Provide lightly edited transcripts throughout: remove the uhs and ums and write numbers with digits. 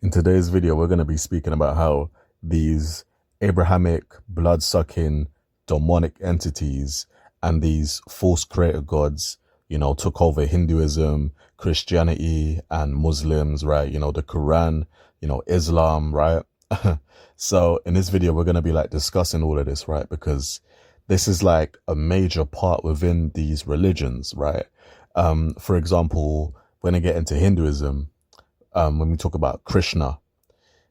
In today's video, we're going to be speaking about how these Abrahamic blood-sucking demonic entities and these false creator gods, took over Hinduism, Christianity, and Muslims, right? The Quran, Islam, right? So in this video, we're going to be like discussing all of this, right? Because this is like a major part within these religions, right? For example, when I get into Hinduism, when we talk about Krishna.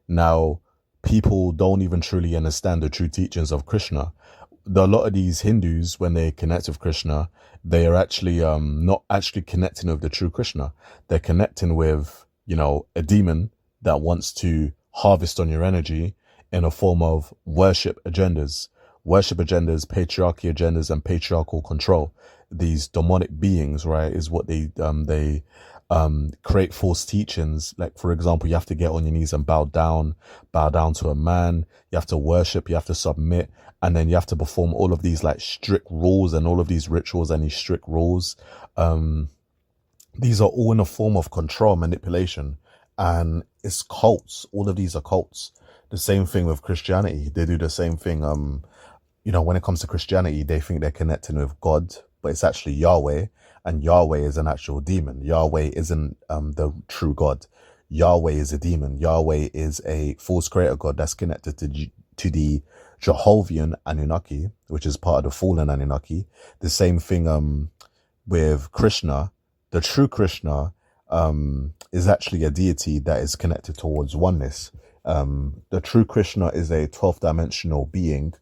Now, people don't even truly understand the true teachings of Krishna. A lot of these Hindus, when they connect with Krishna, they are actually not actually connecting with the true Krishna. They're connecting with, a demon that wants to harvest on your energy in a form of worship agendas, patriarchy agendas, and patriarchal control. These demonic beings, right, is what they create false teachings. Like, for example, you have to get on your knees and bow down to a man. You have to worship, you have to submit, and then you have to perform all of these like strict rules and all of these rituals and these strict rules. These are all in a form of control, manipulation, and it's cults. All of these are cults. The same thing with Christianity. They do the same thing. When it comes to Christianity, they think they're connecting with God, but it's actually Yahweh, and Yahweh is an actual demon. Yahweh isn't the true God. Yahweh is a demon. Yahweh is a false creator God that's connected to the Jehovah's Annunaki, which is part of the fallen Annunaki. The same thing with Krishna. The true Krishna is actually a deity that is connected towards oneness. The true Krishna is a 12th dimensional being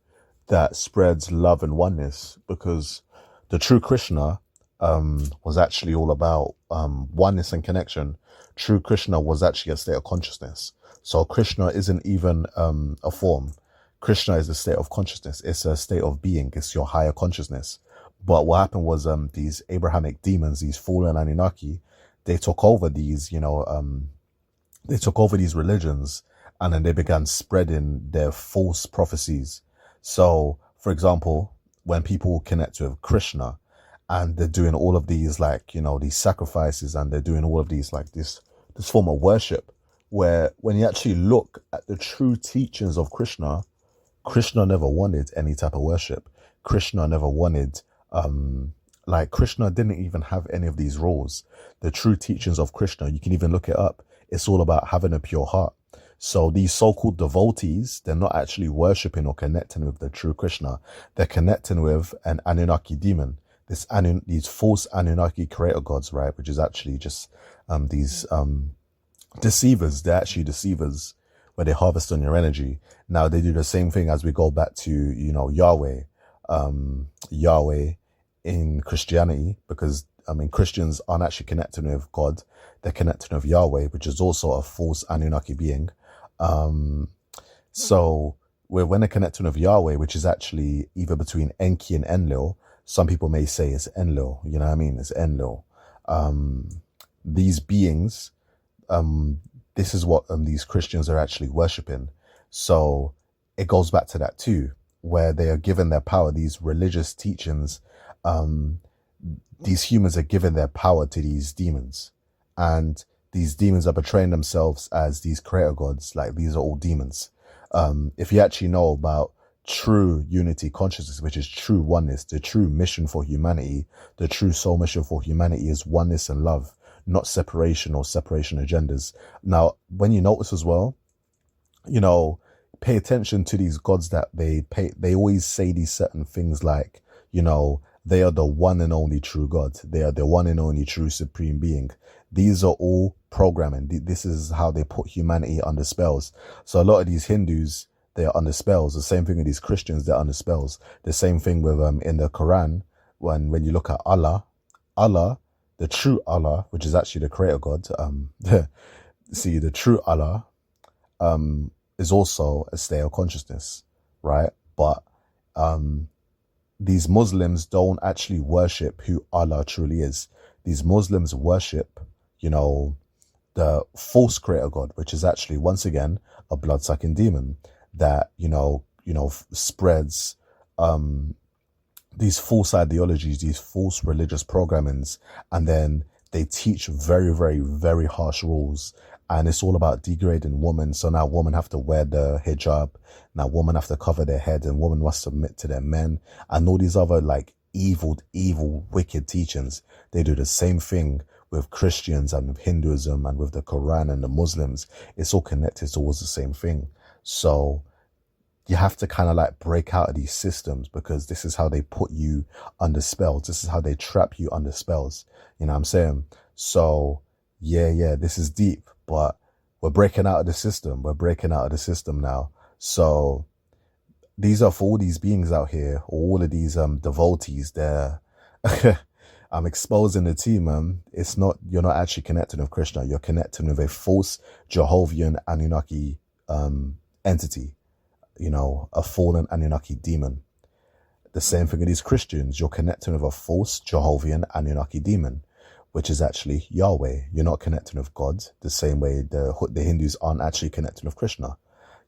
that spreads love and oneness, because the true Krishna was actually all about oneness and connection. True Krishna was actually a state of consciousness. So Krishna isn't even a form. Krishna is a state of consciousness. It's a state of being. It's your higher consciousness. But what happened was these Abrahamic demons, these fallen Anunnaki, they took over these, they took over these religions, and then they began spreading their false prophecies. So, for example, when people connect with Krishna and they're doing all of these, like, these sacrifices, and they're doing all of these, like this form of worship, where when you actually look at the true teachings of Krishna, Krishna never wanted any type of worship. Krishna never wanted, Krishna didn't even have any of these rules. The true teachings of Krishna, you can even look it up. It's all about having a pure heart. So these so-called devotees, they're not actually worshipping or connecting with the true Krishna. They're connecting with an Anunnaki demon, these false Anunnaki creator gods, right? Which is actually just these deceivers. They're actually deceivers, where they harvest on your energy. Now they do the same thing as we go back to, Yahweh. Yahweh in Christianity, because Christians aren't actually connecting with God. They're connecting with Yahweh, which is also a false Anunnaki being. So when they're connecting with Yahweh, which is actually either between Enki and Enlil, some people may say it's Enlil, you know what I mean? It's Enlil. These beings, this is what these Christians are actually worshipping. So it goes back to that too, where they are given their power, these religious teachings. These humans are giving their power to these demons, and these demons are portraying themselves as these creator gods. Like, these are all demons. If you actually know about true unity consciousness, which is true oneness, the true mission for humanity, the true soul mission for humanity is oneness and love, not separation or separation agendas. Now, when you notice as well, pay attention to these gods that they always say these certain things like, they are the one and only true God. They are the one and only true supreme being. These are all programming. This is how they put humanity under spells. So a lot of these Hindus, they are under spells. The same thing with these Christians, they're under spells. The same thing with in the Quran, when you look at Allah, the true Allah, which is actually the creator God, see, the true Allah is also a state of consciousness, right? But these Muslims don't actually worship who Allah truly is. These Muslims worship, the false creator God, which is actually, once again, a blood-sucking demon that, spreads these false ideologies, these false religious programmings, and then they teach very, very, very harsh rules and it's all about degrading women. So now women have to wear the hijab. Now women have to cover their head, and women must submit to their men, and all these other like evil, wicked teachings. They do the same thing with Christians and with Hinduism and with the Quran and the Muslims. It's all connected towards the same thing. So you have to kind of like break out of these systems, because this is how they put you under spells. This is how they trap you under spells. You know what I'm saying? So yeah, this is deep, but we're breaking out of the system. We're breaking out of the system now. So these are for all these beings out here, or all of these devotees. They're I'm exposing the team, man. It's not, you're not actually connecting with Krishna. You're connecting with a false Jehovian Annunaki entity. You know, a fallen Annunaki demon. The same thing with these Christians. You're connecting with a false Jehovian Annunaki demon, which is actually Yahweh. You're not connecting with God the same way the Hindus aren't actually connecting with Krishna.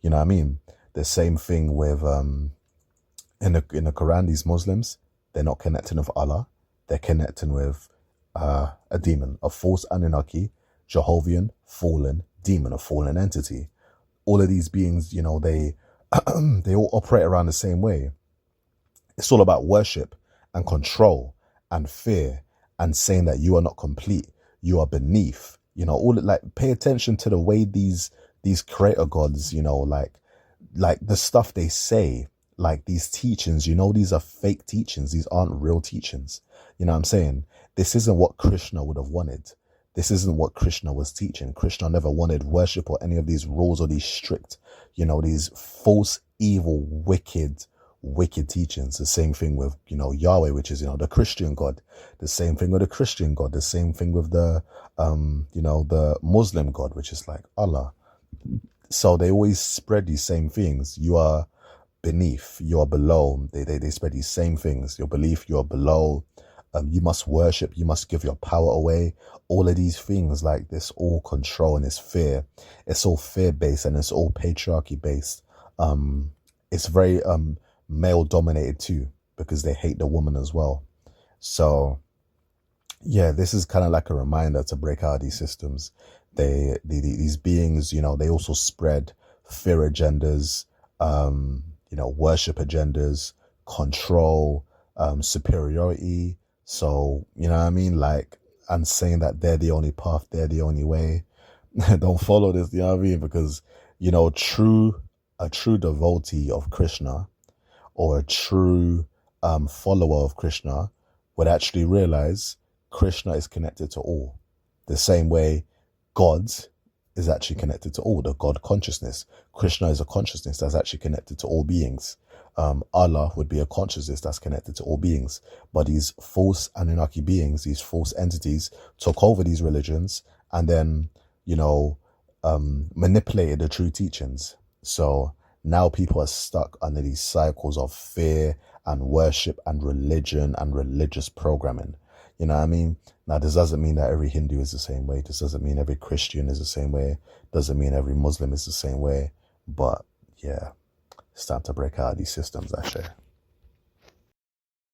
You know what I mean? The same thing with in the Quran, these Muslims, they're not connecting with Allah. They're connecting with a demon, a false Anunnaki, Jehovian, fallen demon, a fallen entity. All of these beings, you know, they all operate around the same way. It's all about worship and control and fear and saying that you are not complete, you are beneath. You know, all like, pay attention to the way these creator gods, you know, like the stuff they say, like these teachings, you know, these are fake teachings. These aren't real teachings. You know what I'm saying? This isn't what Krishna would have wanted. This isn't what Krishna was teaching. Krishna never wanted worship or any of these rules or these strict, you know, these false, evil, wicked teachings. The same thing with, you know, Yahweh, which is, you know, the Christian God. The same thing with the Christian God. The same thing with the, you know, the Muslim God, which is like Allah. So they always spread these same things. You are beneath, you are below. They spread these same things. Your belief, you are below. You must worship, you must give your power away. All of these things, like this, all control and this fear. It's all fear-based and it's all patriarchy-based. It's very male-dominated too, because they hate the woman as well. So, yeah, this is kind of like a reminder to break out of these systems. These beings, you know, they also spread fear agendas, you know, worship agendas, control, superiority. So, you know what I mean? Like, and saying that they're the only path, they're the only way. Don't follow this, you know what I mean? Because, you know, a true devotee of Krishna, or a true follower of Krishna, would actually realize Krishna is connected to all. The same way God is actually connected to all, the God consciousness. Krishna is a consciousness that's actually connected to all beings. Allah would be a consciousness that's connected to all beings. But these false Anunnaki beings, these false entities, took over these religions and then, you know, manipulated the true teachings. So now people are stuck under these cycles of fear and worship and religion and religious programming. You know what I mean? Now, this doesn't mean that every Hindu is the same way. This doesn't mean every Christian is the same way. Doesn't mean every Muslim is the same way. But yeah, it's time to break out of these systems, I say.